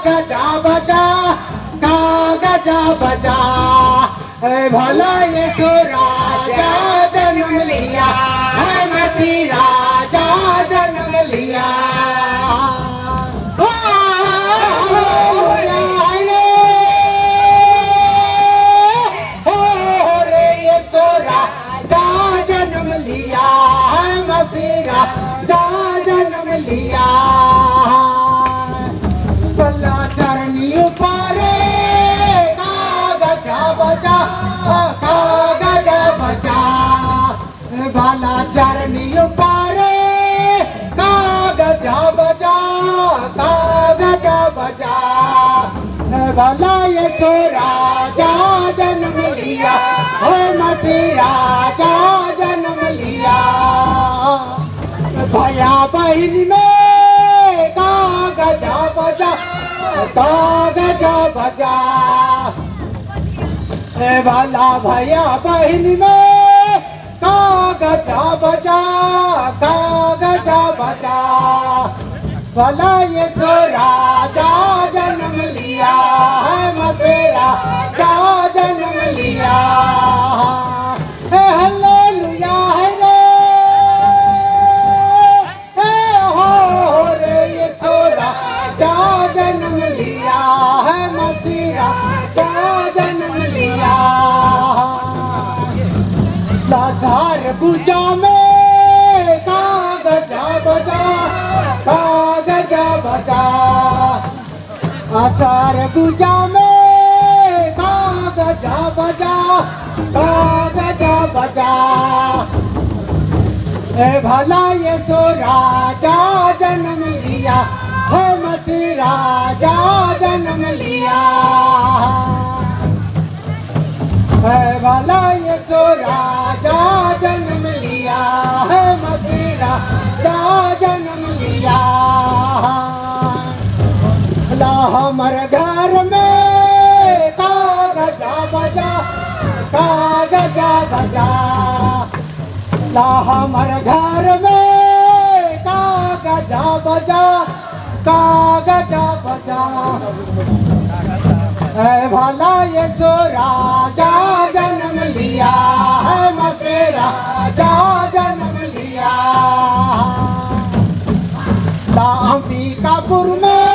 गजा बजा, का गजा बजा, भला यीशु राजा जन्म लिया, है मसीह राजा जन्म लिया। जन्म लिया भला चरनी पारे कागजा बजा, कागजा बजा, भला चरनी पारे कागजा बजा, कागजा बजा, भला यीशु राजा जन्म लिया, हो मसीह राजा जन्म लिया। भैया बहन में कागजा बजा, कागजा बजा, भला भैया बहन में कागजा बजा, कागजा बजा, भला यीशु राजा जन्म लिया, है मसीह राजा जन्म लिया। हालेलुया है रे, हो रे यीशु राजा जन्म लिया, है मसीह राजा जन्म लिया। लाचार पूजा में कागजा बजा, कागजा बजा, आसार पूजा में कागजा बजा, कागजा बजा, भला यीशु राजा जन्म लिया, है मसीह राजा जन्म लिया, भला यीशु राजा जन्म लिया, है मसीह राजा जन्म लिया। भला हमर घर में कागजा बजा, कागजा बजा, ला हमर घर में कागजा बजा, कागजा बजा, भला यीशु राजा जन्म लिया, है मसीह राजा जन्म लिया। ला अंबिकापुर में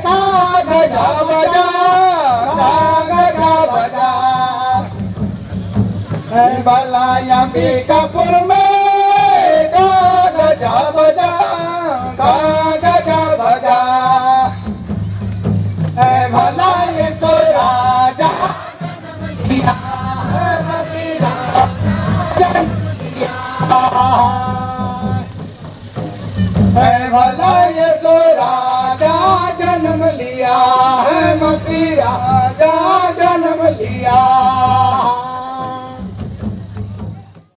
कागजा बजा, कागजा बजा, भला अंबिकापुर में कागजा बजा, कागजा बजा, भला यीशु राजा लिया, है मसीह राजा लिया, भला यीशु राजा जन्म लिया, है मसीह राजा